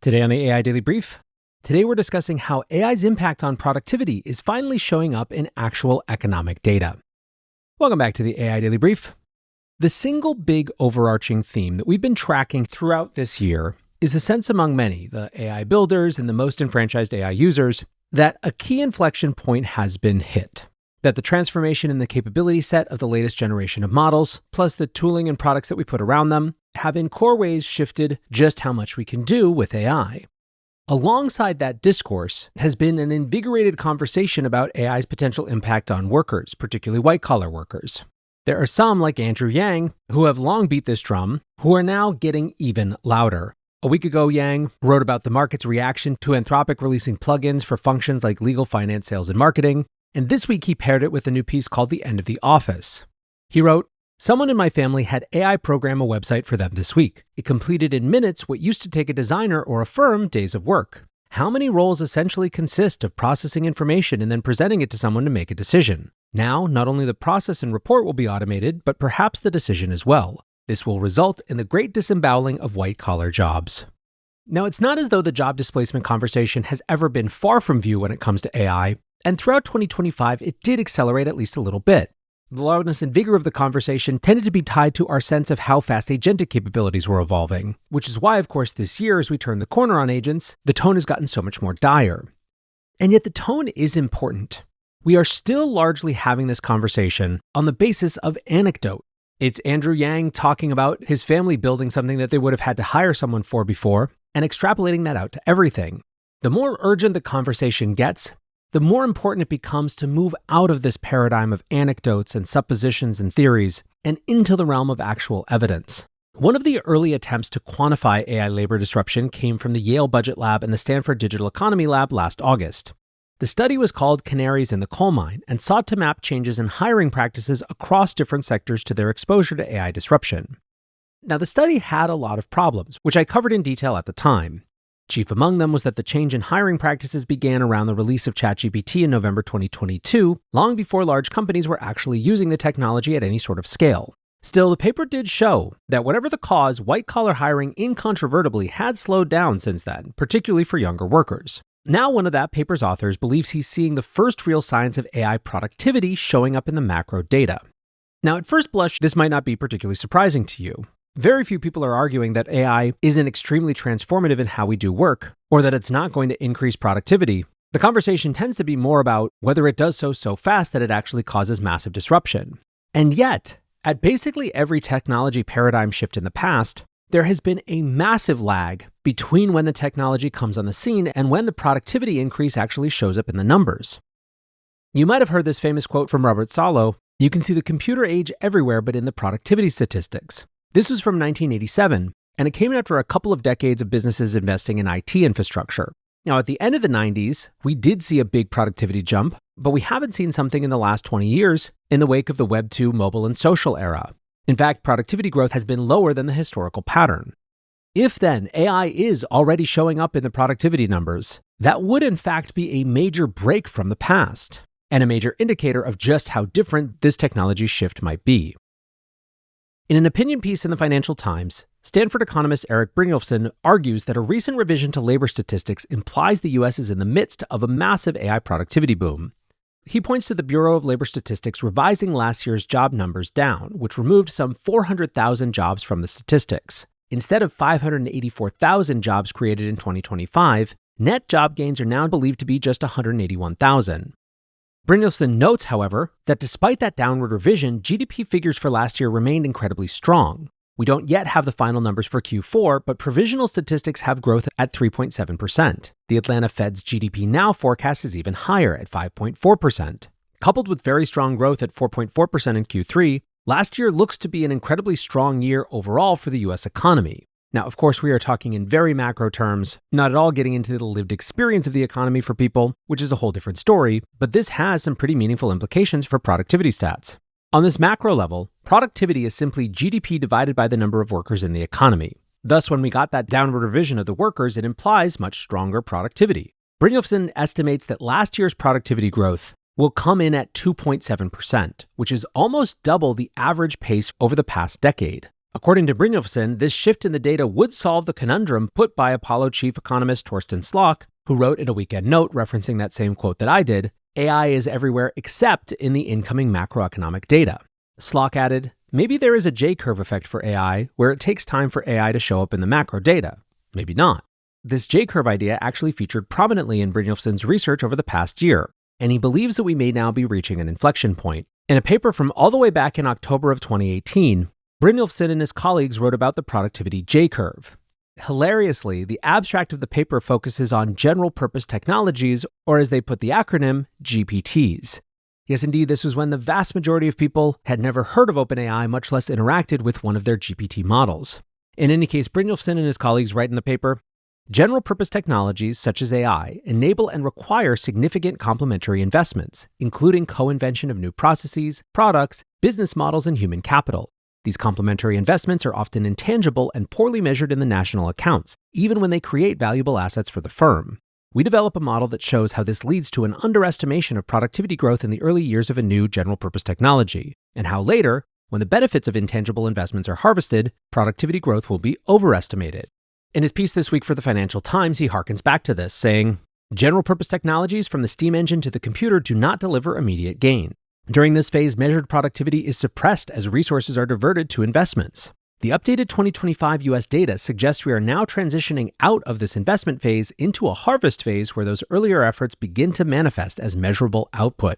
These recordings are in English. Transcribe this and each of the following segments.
Today on the AI Daily Brief, we're discussing how AI's impact on productivity is finally showing up in actual economic data. Welcome back to the AI Daily Brief. The single big overarching theme that we've been tracking throughout this year is the sense among many, the AI builders and the most enfranchised AI users, that a key inflection point has been hit. That the transformation in the capability set of the latest generation of models, plus the tooling and products that we put around them, have in core ways shifted just how much we can do with AI. Alongside that discourse has been an invigorated conversation about AI's potential impact on workers, particularly white-collar workers. There are some, like Andrew Yang, who have long beat this drum, who are now getting even louder. A week ago, Yang wrote about the market's reaction to Anthropic releasing plugins for functions like legal, finance, sales, and marketing, and this week he paired it with a new piece called The End of the Office. He wrote, "Someone in my family had AI program a website for them this week. It completed in minutes what used to take a designer or a firm days of work. How many roles essentially consist of processing information and then presenting it to someone to make a decision? Now, not only the process and report will be automated, but perhaps the decision as well. This will result in the great disemboweling of white-collar jobs." Now, it's not as though the job displacement conversation has ever been far from view when it comes to AI, and throughout 2025, it did accelerate at least a little bit. The loudness and vigor of the conversation tended to be tied to our sense of how fast agentic capabilities were evolving, which is why, of course, this year, as we turn the corner on agents, the tone has gotten so much more dire. And yet the tone is important. We are still largely having this conversation on the basis of anecdote. It's Andrew Yang talking about his family building something that they would have had to hire someone for before and extrapolating that out to everything. The more urgent the conversation gets, the more important it becomes to move out of this paradigm of anecdotes and suppositions and theories and into the realm of actual evidence. One of the early attempts to quantify AI labor disruption came from the Yale Budget Lab and the Stanford Digital Economy Lab last August. The study was called Canaries in the Coal Mine and sought to map changes in hiring practices across different sectors to their exposure to AI disruption. Now, the study had a lot of problems, which I covered in detail at the time. Chief among them was that the change in hiring practices began around the release of ChatGPT in November 2022, long before large companies were actually using the technology at any sort of scale. Still, the paper did show that whatever the cause, white-collar hiring incontrovertibly had slowed down since then, particularly for younger workers. Now, one of that paper's authors believes he's seeing the first real signs of AI productivity showing up in the macro data. Now, at first blush, this might not be particularly surprising to you. Very few people are arguing that AI isn't extremely transformative in how we do work, or that it's not going to increase productivity. The conversation tends to be more about whether it does so fast that it actually causes massive disruption. And yet, at basically every technology paradigm shift in the past, there has been a massive lag between when the technology comes on the scene and when the productivity increase actually shows up in the numbers. You might have heard this famous quote from Robert Solow, "You can see the computer age everywhere but in the productivity statistics." This was from 1987, and it came after a couple of decades of businesses investing in IT infrastructure. Now, at the end of the 90s, we did see a big productivity jump, but we haven't seen something in the last 20 years in the wake of the Web 2 mobile and social era. In fact, productivity growth has been lower than the historical pattern. If then AI is already showing up in the productivity numbers, that would in fact be a major break from the past, and a major indicator of just how different this technology shift might be. In an opinion piece in the Financial Times, Stanford economist Eric Brynjolfsson argues that a recent revision to labor statistics implies the US is in the midst of a massive AI productivity boom. He points to the Bureau of Labor Statistics revising last year's job numbers down, which removed some 400,000 jobs from the statistics. Instead of 584,000 jobs created in 2025, net job gains are now believed to be just 181,000. Brynjolfsson notes, however, that despite that downward revision, GDP figures for last year remained incredibly strong. We don't yet have the final numbers for Q4, but provisional statistics have growth at 3.7%. The Atlanta Fed's GDP Now forecast is even higher at 5.4%. Coupled with very strong growth at 4.4% in Q3, last year looks to be an incredibly strong year overall for the US economy. Now, of course, we are talking in very macro terms, not at all getting into the lived experience of the economy for people, which is a whole different story, but this has some pretty meaningful implications for productivity stats. On this macro level, productivity is simply GDP divided by the number of workers in the economy. Thus, when we got that downward revision of the workers, it implies much stronger productivity. Brynjolfsson estimates that last year's productivity growth will come in at 2.7%, which is almost double the average pace over the past decade. According to Brynjolfsson, this shift in the data would solve the conundrum put by Apollo chief economist Torsten Slok, who wrote in a weekend note referencing that same quote that I did, AI is everywhere except in the incoming macroeconomic data. Slok added, maybe there is a J-curve effect for AI where it takes time for AI to show up in the macro data. Maybe not. This J-curve idea actually featured prominently in Brynjolfsson's research over the past year, and he believes that we may now be reaching an inflection point. In a paper from all the way back in October of 2018, Brynjolfsson and his colleagues wrote about the productivity J-curve. Hilariously, the abstract of the paper focuses on general-purpose technologies, or as they put the acronym, GPTs. Yes, indeed, this was when the vast majority of people had never heard of OpenAI, much less interacted with one of their GPT models. In any case, Brynjolfsson and his colleagues write in the paper, general-purpose technologies such as AI enable and require significant complementary investments, including co-invention of new processes, products, business models, and human capital. These complementary investments are often intangible and poorly measured in the national accounts, even when they create valuable assets for the firm. We develop a model that shows how this leads to an underestimation of productivity growth in the early years of a new general-purpose technology, and how later, when the benefits of intangible investments are harvested, productivity growth will be overestimated. In his piece this week for the Financial Times, he harkens back to this, saying, general-purpose technologies from the steam engine to the computer do not deliver immediate gain. During this phase, measured productivity is suppressed as resources are diverted to investments. The updated 2025 US data suggests we are now transitioning out of this investment phase into a harvest phase where those earlier efforts begin to manifest as measurable output.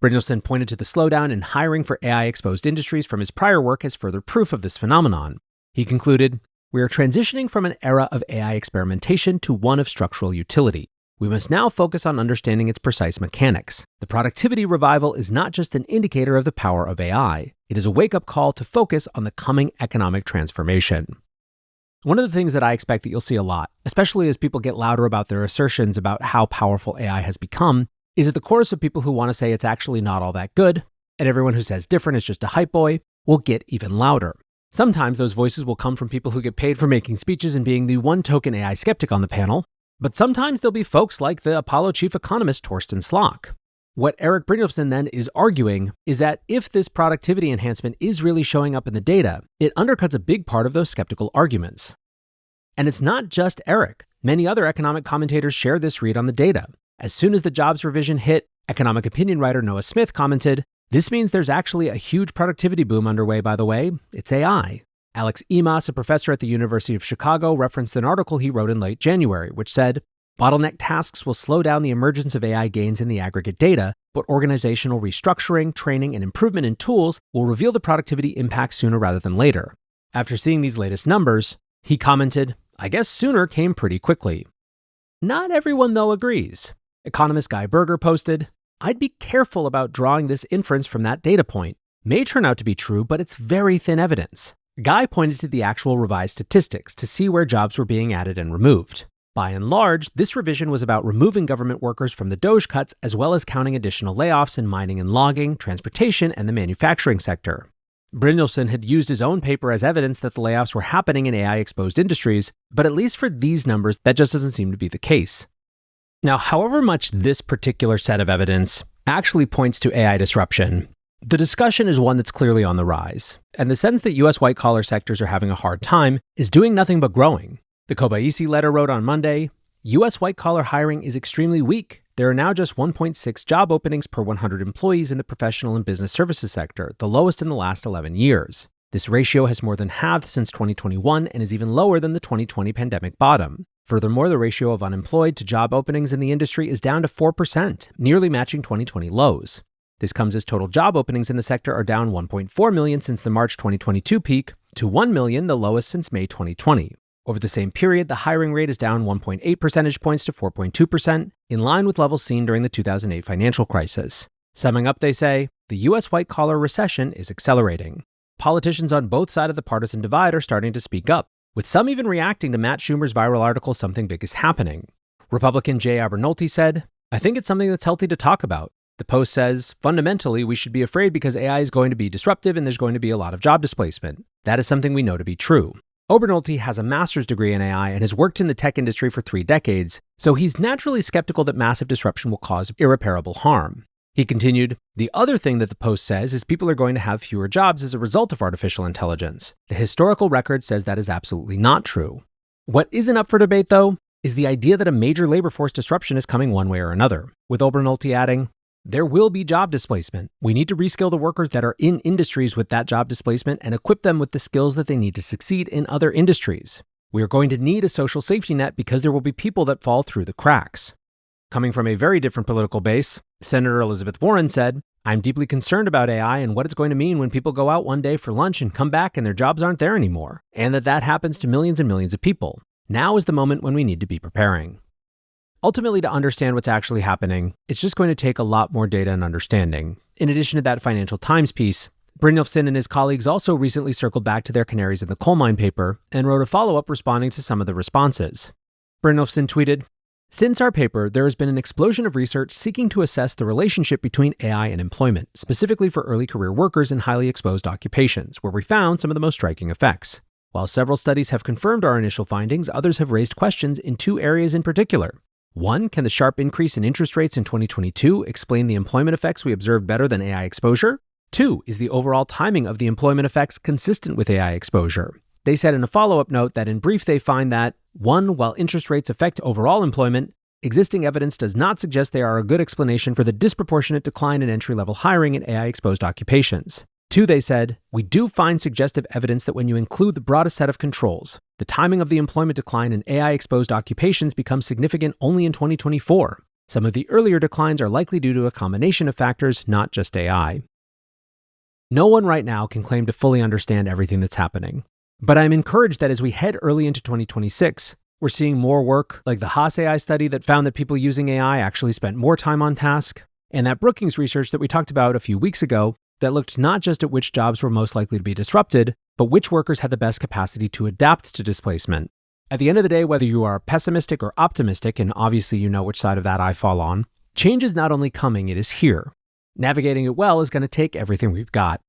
Brynjolfsson pointed to the slowdown in hiring for AI-exposed industries from his prior work as further proof of this phenomenon. He concluded, we are transitioning from an era of AI experimentation to one of structural utility. We must now focus on understanding its precise mechanics. The productivity revival is not just an indicator of the power of AI. It is a wake-up call to focus on the coming economic transformation. One of the things that I expect that you'll see a lot, especially as people get louder about their assertions about how powerful AI has become, is that the chorus of people who want to say it's actually not all that good, and everyone who says different is just a hype boy, will get even louder. Sometimes those voices will come from people who get paid for making speeches and being the one token AI skeptic on the panel, but sometimes there'll be folks like the Apollo chief economist Torsten Slok. What Eric Brynjolfsson then is arguing is that if this productivity enhancement is really showing up in the data, it undercuts a big part of those skeptical arguments. And it's not just Eric. Many other economic commentators share this read on the data. As soon as the jobs revision hit, economic opinion writer Noah Smith commented, this means there's actually a huge productivity boom underway, by the way. It's AI. Alex Emas, a professor at the University of Chicago, referenced an article he wrote in late January, which said, bottleneck tasks will slow down the emergence of AI gains in the aggregate data, but organizational restructuring, training, and improvement in tools will reveal the productivity impact sooner rather than later. After seeing these latest numbers, he commented, I guess sooner came pretty quickly. Not everyone, though, agrees. Economist Guy Berger posted, I'd be careful about drawing this inference from that data point. May turn out to be true, but it's very thin evidence. Guy pointed to the actual revised statistics to see where jobs were being added and removed. By and large, this revision was about removing government workers from the DOGE cuts as well as counting additional layoffs in mining and logging, transportation, and the manufacturing sector. Brynjolfsson had used his own paper as evidence that the layoffs were happening in AI-exposed industries, but at least for these numbers, that just doesn't seem to be the case. Now, however much this particular set of evidence actually points to AI disruption, the discussion is one that's clearly on the rise, and the sense that U.S. white-collar sectors are having a hard time is doing nothing but growing. The Kobayashi letter wrote on Monday, U.S. white-collar hiring is extremely weak. There are now just 1.6 job openings per 100 employees in the professional and business services sector, the lowest in the last 11 years. This ratio has more than halved since 2021 and is even lower than the 2020 pandemic bottom. Furthermore, the ratio of unemployed to job openings in the industry is down to 4%, nearly matching 2020 lows. This comes as total job openings in the sector are down 1.4 million since the March 2022 peak to 1 million, the lowest since May 2020. Over the same period, the hiring rate is down 1.8 percentage points to 4.2%, in line with levels seen during the 2008 financial crisis. Summing up, they say, the U.S. white-collar recession is accelerating. Politicians on both sides of the partisan divide are starting to speak up, with some even reacting to Matt Schumer's viral article, Something Big is Happening. Republican Jay Abernolty said, I think it's something that's healthy to talk about. The Post says, fundamentally, we should be afraid because AI is going to be disruptive and there's going to be a lot of job displacement. That is something we know to be true. Abernolty has a master's degree in AI and has worked in the tech industry for 3 decades, so he's naturally skeptical that massive disruption will cause irreparable harm. He continued, "The other thing that the post says is people are going to have fewer jobs as a result of artificial intelligence. The historical record says that is absolutely not true. What isn't up for debate, though, is the idea that a major labor force disruption is coming one way or another, with Obernolte adding, there will be job displacement. We need to reskill the workers that are in industries with that job displacement and equip them with the skills that they need to succeed in other industries. We are going to need a social safety net because there will be people that fall through the cracks." Coming from a very different political base, Senator Elizabeth Warren said, "I'm deeply concerned about AI and what it's going to mean when people go out one day for lunch and come back and their jobs aren't there anymore, and that happens to millions and millions of people. Now is the moment when we need to be preparing." Ultimately, to understand what's actually happening, it's just going to take a lot more data and understanding. In addition to that Financial Times piece, Brynjolfsson and his colleagues also recently circled back to their Canaries in the Coal Mine paper and wrote a follow-up responding to some of the responses. Brynjolfsson tweeted, "Since our paper, there has been an explosion of research seeking to assess the relationship between AI and employment, specifically for early career workers in highly exposed occupations, where we found some of the most striking effects. While several studies have confirmed our initial findings, others have raised questions in two areas in particular. One, can the sharp increase in interest rates in 2022 explain the employment effects we observed better than AI exposure? Two, is the overall timing of the employment effects consistent with AI exposure?" They said in a follow-up note that in brief they find that, one, while interest rates affect overall employment, existing evidence does not suggest they are a good explanation for the disproportionate decline in entry-level hiring in AI-exposed occupations. Two, they said, "We do find suggestive evidence that when you include the broadest set of controls, the timing of the employment decline in AI-exposed occupations becomes significant only in 2024. Some of the earlier declines are likely due to a combination of factors, not just AI." No one right now can claim to fully understand everything that's happening. But I'm encouraged that as we head early into 2026, we're seeing more work like the Haas AI study that found that people using AI actually spent more time on task, and that Brookings research that we talked about a few weeks ago that looked not just at which jobs were most likely to be disrupted, but which workers had the best capacity to adapt to displacement. At the end of the day, whether you are pessimistic or optimistic, and obviously you know which side of that I fall on, change is not only coming, it is here. Navigating it well is going to take everything we've got.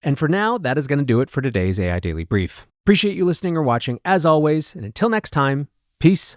And for now, that is going to do it for today's AI Daily Brief. Appreciate you listening or watching as always, and until next time, peace